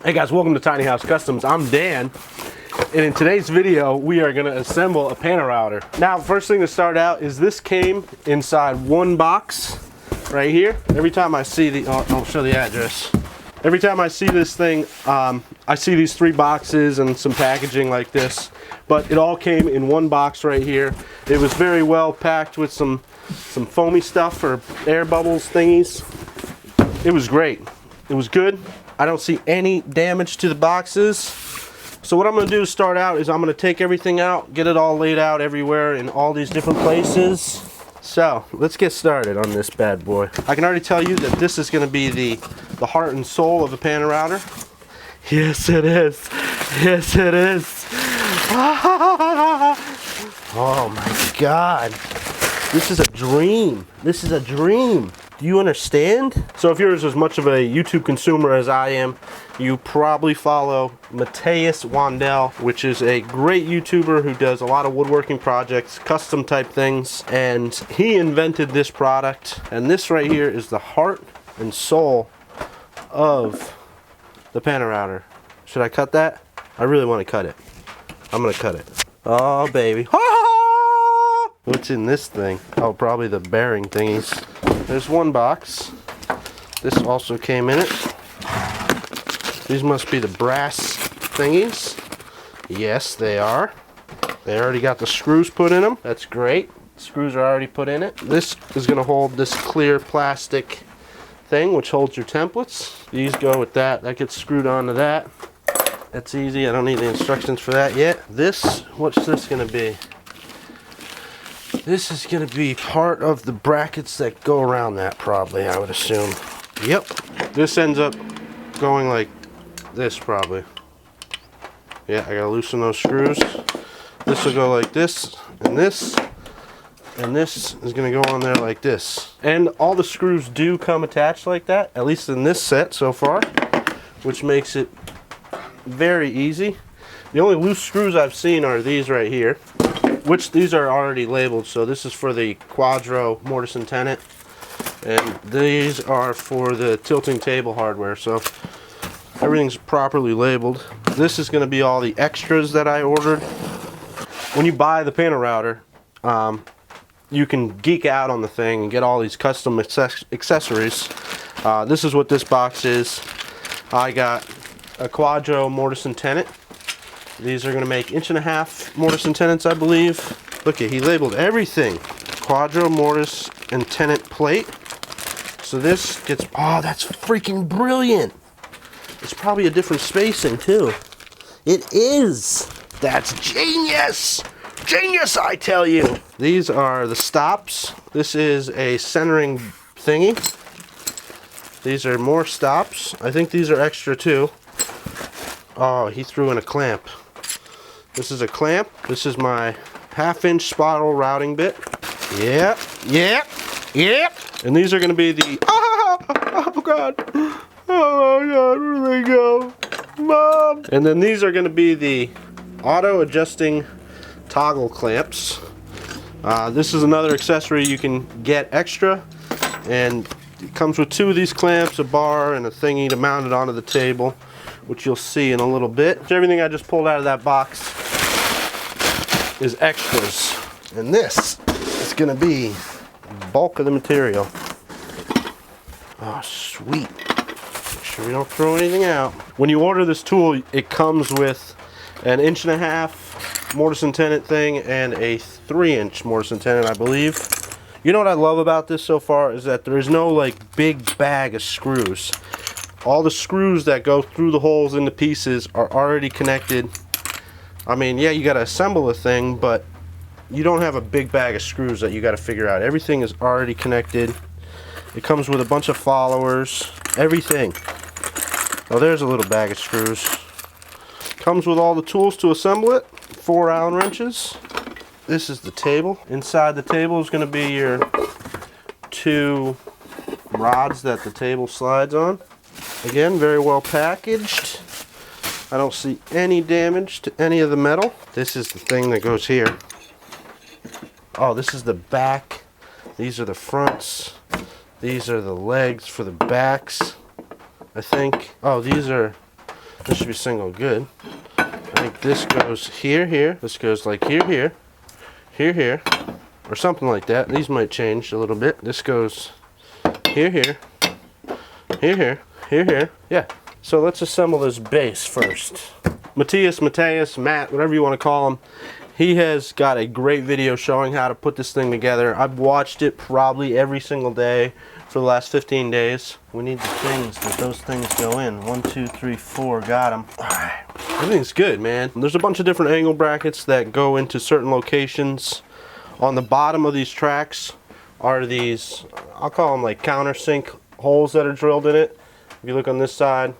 Hey guys, welcome to Tiny House Customs. I'm Dan, and in today's video we are going to assemble a Pantorouter. Now, first thing to start out is this came inside one box right here. Every time I see the, I'll show the address. Every time I see this thing, I see these 3 boxes and some packaging like this, but it all came in one box right here. It was very well packed with some foamy stuff for air bubbles thingies. It was great. It was good. I don't see any damage to the boxes. So what I'm going to do to start out is I'm going to take everything out, get it all laid out everywhere in all these different places. So let's get started on this bad boy. I can already tell you that this is going to be the heart and soul of the Pantorouter. Yes it is. Yes it is. Oh my God. This is a dream. This is a dream. Do you understand? So if you're as much of a YouTube consumer as I am, you probably follow Mateus Wandel, which is a great YouTuber who does a lot of woodworking projects, custom type things, and he invented this product. And this right here is the heart and soul of the Pantorouter. Should I cut that? I really want to cut it. I'm gonna cut it. Oh baby. What's in this thing? Oh, probably the bearing thingies. There's one box. This also came in it. These must be the brass thingies. Yes, they are. They already got the screws put in them. That's great. Screws are already put in it. This is going to hold this clear plastic thing, which holds your templates. These go with that. That gets screwed onto that. That's easy. I don't need the instructions for that yet. This, what's this going to be? This is going to be part of the brackets that go around that, probably, I would assume. Yep. This ends up going like this, probably. Yeah, I gotta loosen those screws. This will go like this, and this is going to go on there like this. And all the screws do come attached like that, at least in this set so far, which makes it very easy. The only loose screws I've seen are these right here, which these are already labeled. So this is for the Quadro mortise and tenon, and these are for the tilting table hardware. So everything's properly labeled. This is going to be all the extras that I ordered. When you buy the Pantorouter, you can geek out on the thing and get all these custom accessories. This is what this box is. I got a Quadro mortise and tenon. These are going to make 1.5 inch mortise and tenons, I believe. Look at, he labeled everything. Quadro mortise and tenon plate. So this gets, oh, that's freaking brilliant. It's probably a different spacing too. It is. That's genius. Genius, I tell you. These are the stops. This is a centering thingy. These are more stops. I think these are extra too. Oh, he threw in a clamp. This is a clamp. This is my 1/2 inch spiral routing bit. Yep, yep, yep. And these are going to be the, oh God. Oh my God, where do they go? Mom. And then these are going to be the auto adjusting toggle clamps. This is another accessory you can get extra, and it comes with 2 of these clamps, a bar, and a thingy to mount it onto the table, which you'll see in a little bit. Everything I just pulled out of that box is extras. And this is going to be the bulk of the material. Oh, sweet. Make sure we don't throw anything out. When you order this tool, it comes with an 1.5 inch mortise and tenon thing and a 3-inch mortise and tenon, I believe. You know what I love about this so far is that there is no like big bag of screws. All the screws that go through the holes in the pieces are already connected. I mean, yeah, you got to assemble a thing, but you don't have a big bag of screws that you got to figure out. Everything is already connected. It comes with a bunch of followers, everything. Oh, there's a little bag of screws. Comes with all the tools to assemble it. 4 Allen wrenches. This is the table. Inside the table is going to be your 2 rods that the table slides on. Again, very well packaged. I don't see any damage to any of the metal. This is the thing that goes here. Oh, this is the back. These are the fronts. These are the legs for the backs, I think. Oh, these are This should be single good. I think this goes here, here. This goes like here, here, here, here, or something like that. These might change a little bit. This goes here, here, here, here, here, here. Yeah. So let's assemble this base first. Mateus, Matt, whatever you want to call him, he has got a great video showing how to put this thing together. I've watched it probably every single day for the last 15 days. We need the things that those things go in. 1, 2, 3, 4, got them. All right. Everything's good, man. There's a bunch of different angle brackets that go into certain locations. On the bottom of these tracks are these, I'll call them like countersink holes that are drilled in it. If you look on this side,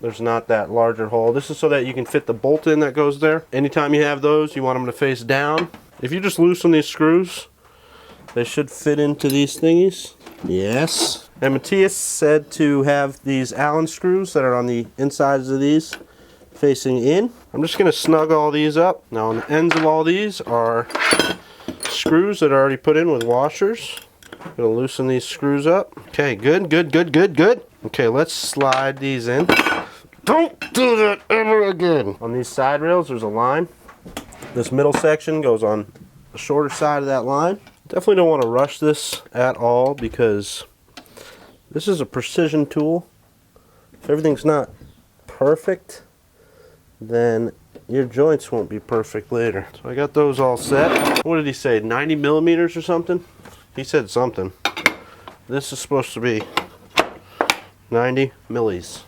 there's not that larger hole. This is so that you can fit the bolt in that goes there. Anytime you have those, you want them to face down. If you just loosen these screws, they should fit into these thingies. Yes. And Matthias said to have these Allen screws that are on the insides of these facing in. I'm just going to snug all these up. Now on the ends of all these are screws that are already put in with washers. I'm going to loosen these screws up. Okay, good, good, good, good, good. Okay, let's slide these in. Don't do that ever again. On these side rails, there's a line. This middle section goes on the shorter side of that line. Definitely don't want to rush this at all because this is a precision tool. If everything's not perfect, then your joints won't be perfect later. So I got those all set. What did he say, 90 millimeters or something? He said something. This is supposed to be 90 millis.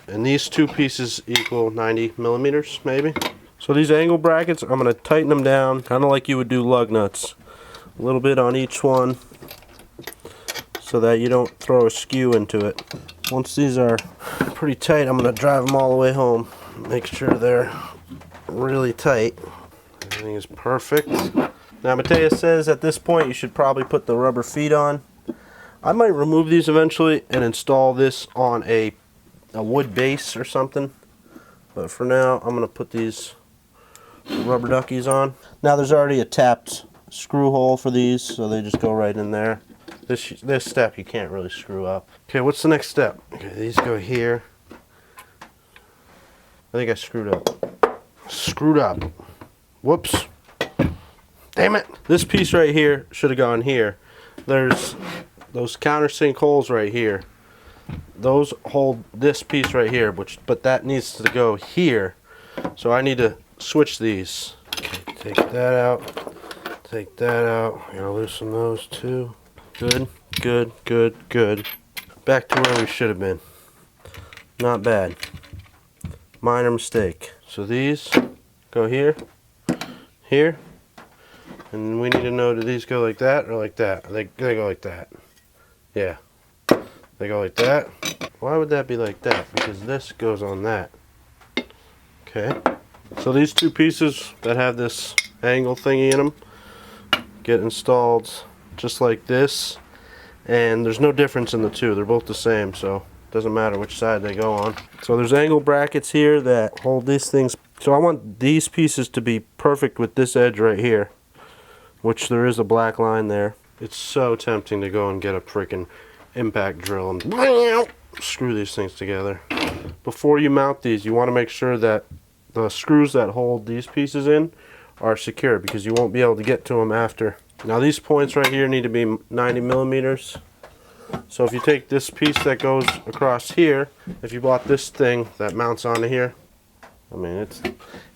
And these two pieces equal 90 millimeters, maybe. So these angle brackets, I'm going to tighten them down, kind of like you would do lug nuts. A little bit on each one, so that you don't throw a skew into it. Once these are pretty tight, I'm going to drive them all the way home. Make sure they're really tight. Everything is perfect. Now Mateus says at this point you should probably put the rubber feet on. I might remove these eventually and install this on a wood base or something. But for now, I'm going to put these rubber duckies on. Now there's already a tapped screw hole for these, so they just go right in there. This step you can't really screw up. Okay, what's the next step? Okay, these go here. I think I screwed up. Screwed up. Whoops. Damn it. This piece right here should have gone here. There's those countersink holes right here. Those hold this piece right here, but that needs to go here. So I need to switch these. Okay, take that out. Take that out. I'm gonna loosen those too. Good, good, good, good. Back to where we should have been. Not bad. Minor mistake. So these go here, here, and we need to know, do these go like that or like that? They go like that. Yeah. They go like that. Why would that be like that? Because this goes on that. Okay. So these two pieces that have this angle thingy in them get installed just like this. And there's no difference in the two. They're both the same, so it doesn't matter which side they go on. So there's angle brackets here that hold these things. So I want these pieces to be perfect with this edge right here, which there is a black line there. It's so tempting to go and get a freaking impact drill and screw these things together. Before you mount these, you want to make sure that the screws that hold these pieces in are secure, because you won't be able to get to them after. Now these points right here need to be 90 millimeters. So if you take this piece that goes across here, if you bought this thing that mounts onto here, I mean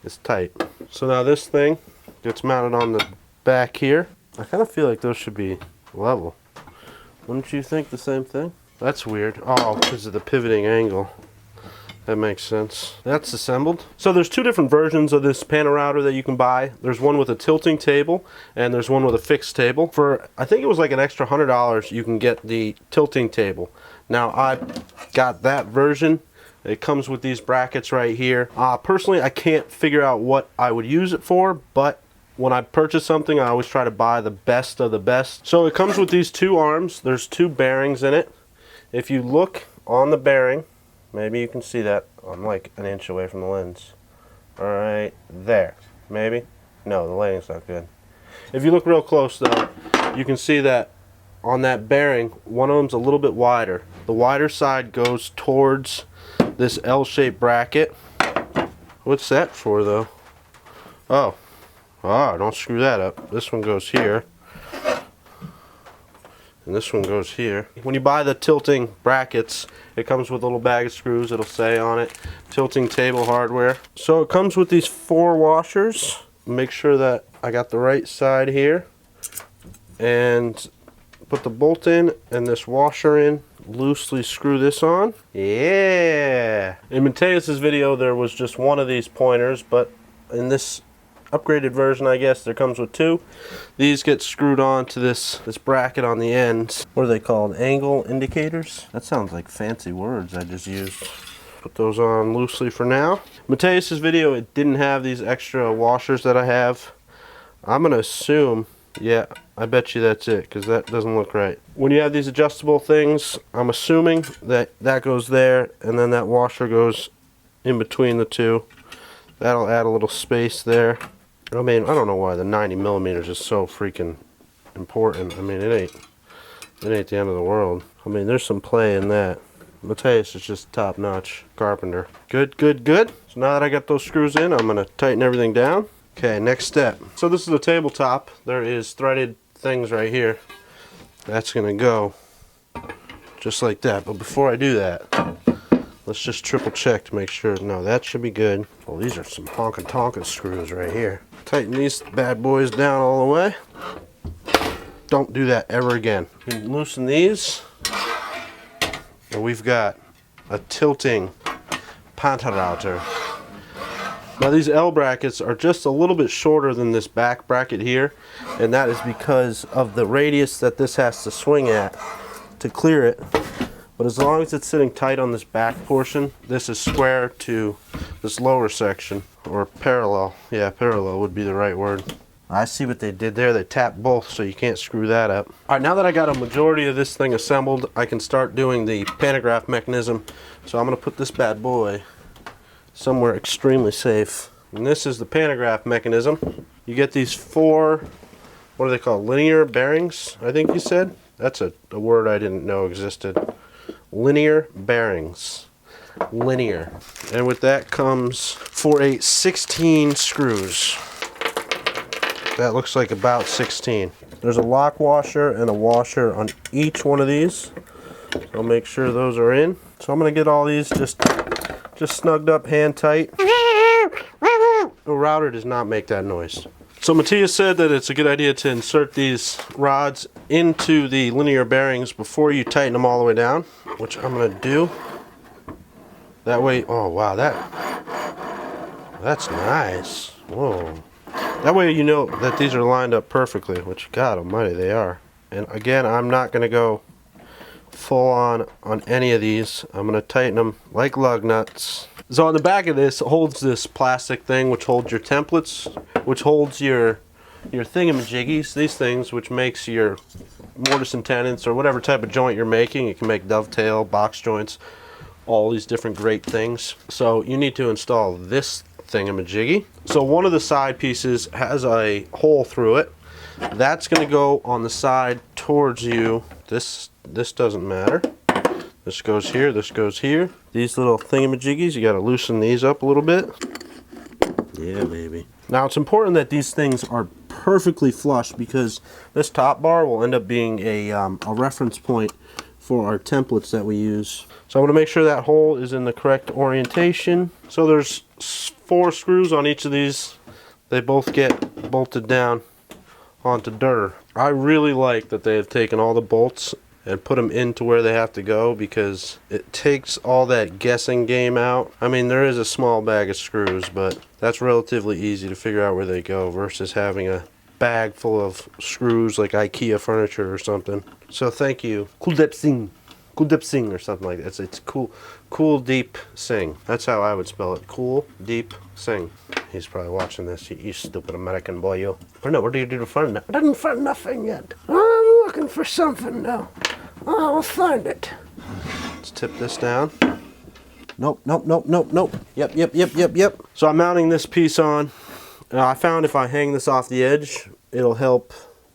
it's tight. So now this thing gets mounted on the back here. I kind of feel like those should be level. Wouldn't you think the same thing? That's weird. Oh, because of the pivoting angle. That makes sense. That's assembled. So there's two different versions of this Pantorouter that you can buy. There's one with a tilting table, and there's one with a fixed table. For, I think it was like an extra $100, you can get the tilting table. Now, I got that version. It comes with these brackets right here. Personally, I can't figure out what I would use it for, but when I purchase something, I always try to buy the best of the best. So it comes with these two arms. There's two bearings in it. If you look on the bearing, maybe you can see that. I'm like an inch away from the lens. All right, there. Maybe? No, the lighting's not good. If you look real close though, you can see that on that bearing, one of them's a little bit wider. The wider side goes towards this L-shaped bracket. What's that for though? Oh, don't screw that up. This one goes here. And this one goes here. When you buy the tilting brackets, it comes with a little bag of screws. It'll say on it, tilting table hardware. So it comes with these 4 washers. Make sure that I got the right side here. And put the bolt in and this washer in. Loosely screw this on. Yeah! In Mateus's video, there was just one of these pointers, but in this upgraded version, I guess, there comes with 2. These get screwed on to this bracket on the ends. What are they called? Angle indicators? That sounds like fancy words I just used. Put those on loosely for now. Mateus's video, it didn't have these extra washers that I have. I'm gonna assume, yeah, I bet you that's it, because that doesn't look right. When you have these adjustable things, I'm assuming that that goes there, and then that washer goes in between the 2. That'll add a little space there. I mean, I don't know why the 90 millimeters is so freaking important. I mean, it ain't the end of the world. I mean, there's some play in that. Mateus is just top-notch carpenter. Good, good, good. So now that I got those screws in, I'm gonna tighten everything down. Okay, next step. So this is a tabletop. There is threaded things right here. That's gonna go just like that. But before I do that, let's just triple check to make sure. No, that should be good. Oh, these are some honkin' tonkin' screws right here. Tighten these bad boys down all the way. Don't do that ever again. You can loosen these. And we've got a tilting Pantorouter. Now these L brackets are just a little bit shorter than this back bracket here, and that is because of the radius that this has to swing at to clear it. But as long as it's sitting tight on this back portion, this is square to this lower section, or parallel. Yeah, parallel would be the right word. I see what they did there. They tapped both, so you can't screw that up. All right, now that I got a majority of this thing assembled, I can start doing the pantograph mechanism. So I'm gonna put this bad boy somewhere extremely safe. And this is the pantograph mechanism. You get these 4, what are they called? Linear bearings, I think you said? That's a word I didn't know existed. Linear bearings. Linear. And with that comes 4, 8, 16 screws. That looks like about 16. There's a lock washer and a washer on each one of these. So I'll make sure those are in. So I'm gonna get all these just snugged up, hand tight. The router does not make that noise. So Mateus said that it's a good idea to insert these rods into the linear bearings before you tighten them all the way down, which I'm gonna do. That way, oh wow, that's nice. Whoa. That way you know that these are lined up perfectly, which God almighty they are. And again, I'm not gonna go full on any of these. I'm gonna tighten them like lug nuts. So on the back of this, it holds this plastic thing which holds your templates, which holds your thingamajiggies, these things, which makes your mortise and tenons or whatever type of joint you're making. You can make dovetail, box joints, all these different great things. So you need to install this thingamajiggy. So one of the side pieces has a hole through it. That's going to go on the side towards you. This doesn't matter. This goes here, this goes here. These little thingamajiggies, you got to loosen these up a little bit. Yeah, baby. Now it's important that these things are perfectly flush, because this top bar will end up being a reference point for our templates that we use. So I'm going to make sure that hole is in the correct orientation. So there's 4 screws on each of these. They both get bolted down onto dirt. I really like that they have taken all the bolts and put them into where they have to go, because it takes all that guessing game out. I mean, there is a small bag of screws, but that's relatively easy to figure out where they go versus having a bag full of screws like IKEA furniture or something. So thank you, Kuldep Singh or something like that. It's cool deep sing. That's how I would spell it. Cool deep sing. He's probably watching this. You stupid American boy, you. Or no, what do you do to find that? I didn't find nothing yet. I'm looking for something now. I'll find it. Let's tip this down. Nope. Yep. So I'm mounting this piece on. I found if I hang this off the edge, it'll help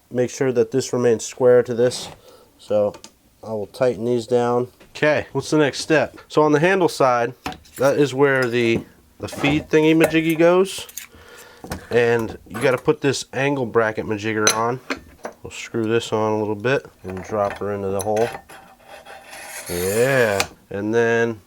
make sure that this remains square to this. So I will tighten these down Okay, what's the next step? So on the handle side, that is where the feed thingy majiggy goes. And you got to put this angle bracket majigger on. We'll screw this on a little bit and drop her into the hole. Yeah, and then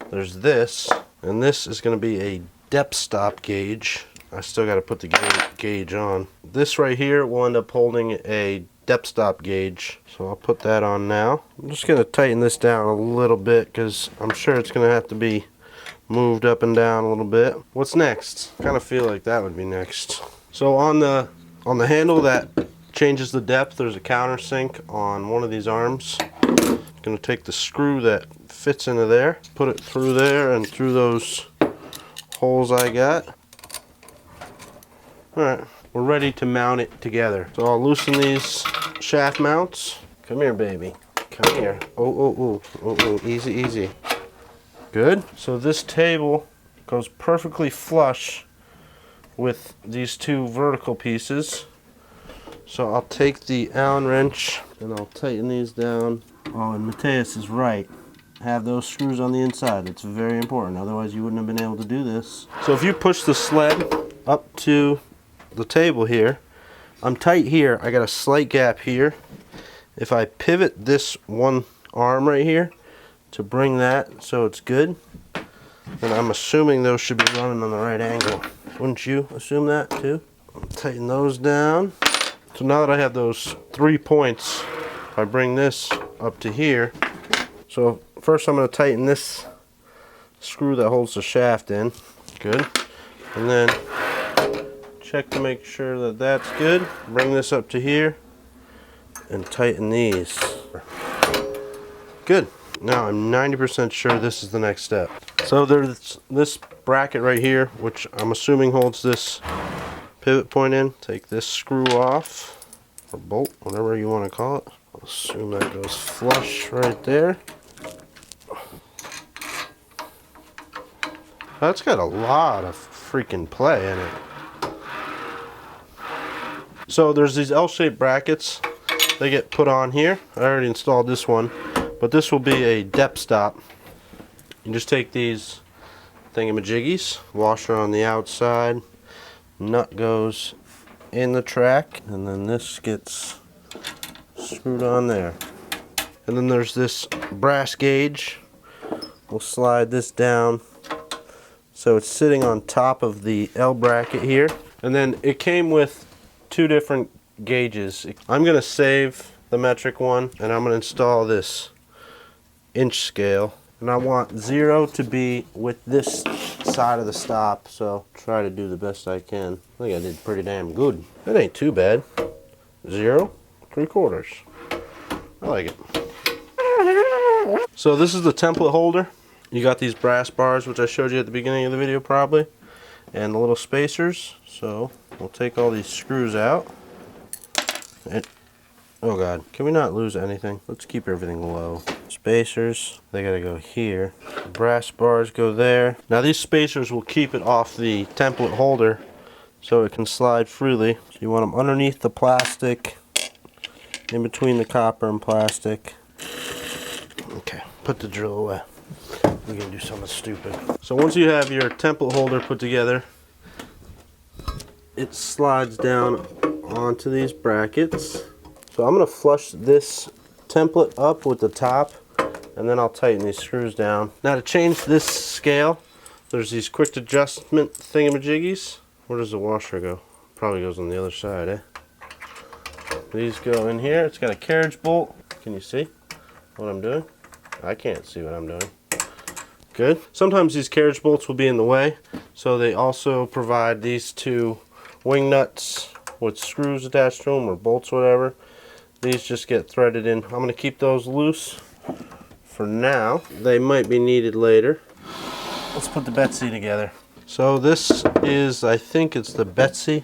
there's this, and this is going to be a depth stop gauge. I still got to put the gauge on. This right here will end up holding a depth stop gauge, so I'll put that on now. I'm just going to tighten this down a little bit because I'm sure it's going to have to be moved up and down a little bit. What's next? I kind of feel like that would be next. So on the handle that changes the depth, there's a countersink on one of these arms. I'm going to take the screw that fits into there, put it through there and through those holes I got. Alright, we're ready to mount it together. So I'll loosen these shaft mounts. Come here, baby. Come here. Oh, easy, easy. Good. So this table goes perfectly flush with these two vertical pieces. So I'll take the Allen wrench and I'll tighten these down. Oh, and Mateus is right. Have those screws on the inside. It's very important. Otherwise you wouldn't have been able to do this. So if you push the sled up to the table here, I'm tight here. I got a slight gap here. If I pivot this one arm right here to bring that so it's good, then I'm assuming those should be running on the right angle. Wouldn't you assume that too? Tighten those down. So now that I have those 3 points, if I bring this up to here, so first I'm going to tighten this screw that holds the shaft in. Good. And then check to make sure that that's good. Bring this up to here and tighten these. Good. Now I'm 90% sure this is the next step. So there's this bracket right here, which I'm assuming holds this pivot point in. Take this screw off, or bolt, whatever you want to call it. I'll assume that goes flush right there. That's got a lot of freaking play in it. So there's these L-shaped brackets. They get put on here. I already installed this one, but this will be a depth stop. You just take these thingamajiggies, washer on the outside, nut goes in the track, and then this gets screwed on there. And then there's this brass gauge. We'll slide this down so it's sitting on top of the L bracket here. And then it came with 2 different gauges. I'm going to save the metric one and I'm going to install this inch scale. And I want 0 to be with this side of the stop, so try to do the best I can. I think I did pretty damn good. That ain't too bad. 0, 3/4. I like it. So this is the template holder. You got these brass bars, which I showed you at the beginning of the video probably, and the little spacers. So we'll take all these screws out. And, oh God, can we not lose anything? Let's keep everything low. Spacers, they gotta go here. The brass bars go there. Now these spacers will keep it off the template holder so it can slide freely. So you want them underneath the plastic, in between the copper and plastic. Okay, put the drill away. We're gonna do something stupid. So once you have your template holder put together, it slides down onto these brackets. So I'm gonna flush this template up with the top, and then I'll tighten these screws down. Now to change this scale, there's these quick adjustment thingamajiggies. Where does the washer go? Probably goes on the other side, eh? These go in here. It's got a carriage bolt. Can you see what I'm doing? I can't see what I'm doing. Good. Sometimes these carriage bolts will be in the way, so they also provide these 2 wing nuts with screws attached to them, or bolts, whatever. These just get threaded in. I'm going to keep those loose for now. They might be needed later. Let's put the Betsy together. So this is, I think it's the Betsy,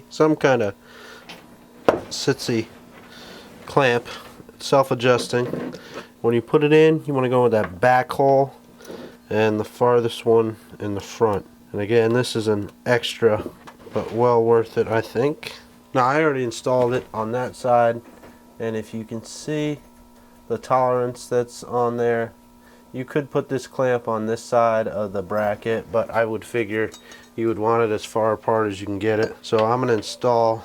some kind of sitsy clamp. It's self-adjusting. When you put it in, you want to go with that back hole and the farthest one in the front. And again, this is an extra, but well worth it, I think. Now I already installed it on that side, and if you can see, the tolerance that's on there. You could put this clamp on this side of the bracket, but I would figure you would want it as far apart as you can get it. So I'm going to install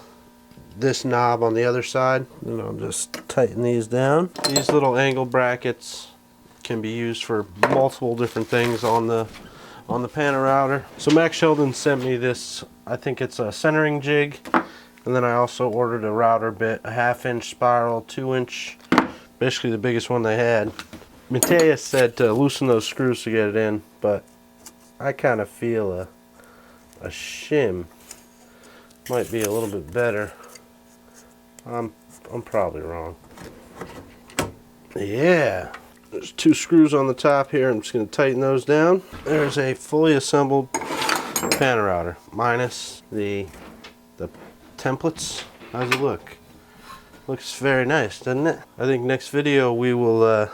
this knob on the other side, and I'll just tighten these down. These little angle brackets can be used for multiple different things on the Pantorouter. So Max Sheldon sent me this, I think it's a centering jig, and then I also ordered a router bit, a 1/2 inch spiral, 2 inch, basically the biggest one they had. Matthias said to loosen those screws to get it in, but I kind of feel a shim might be a little bit better. I'm probably wrong. Yeah, there's 2 screws on the top here. I'm just going to tighten those down. There's a fully assembled Pantorouter minus the templates. How's it look? Looks very nice, doesn't it? I think next video we will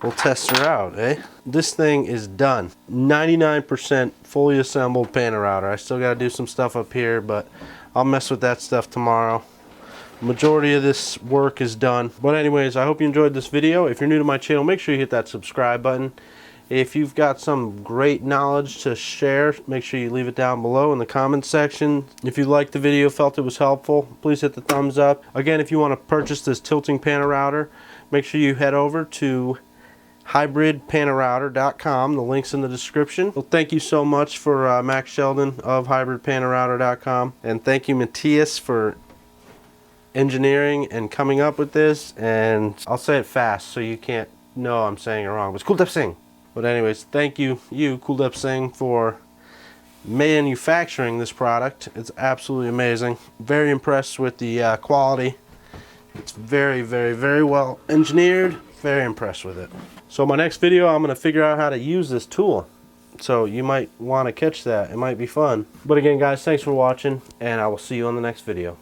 we'll test her out, eh? This thing is done. 99% fully assembled Pantorouter. I still got to do some stuff up here, but I'll mess with that stuff tomorrow. Majority of this work is done. But anyways, I hope you enjoyed this video. If you're new to my channel, make sure you hit that subscribe button. If you've got some great knowledge to share, make sure you leave it down below in the comments section. If you liked the video, felt it was helpful, please hit the thumbs up. Again, if you want to purchase this tilting Pantorouter, make sure you head over to hybridpantorouter.com. The link's in the description. Well, thank you so much for Max Sheldon of hybridpantorouter.com, and thank you Matthias for engineering and coming up with this. And I'll say it fast so you can't know I'm saying it wrong, but it's Kuldep Singh. But anyways, thank you Kuldep Singh, for manufacturing this product. It's absolutely amazing. Very impressed with the quality. It's very, very, very well engineered. Very impressed with it. So my next video, I'm going to figure out how to use this tool. So you might want to catch that. It might be fun. But again, guys, thanks for watching, and I will see you on the next video.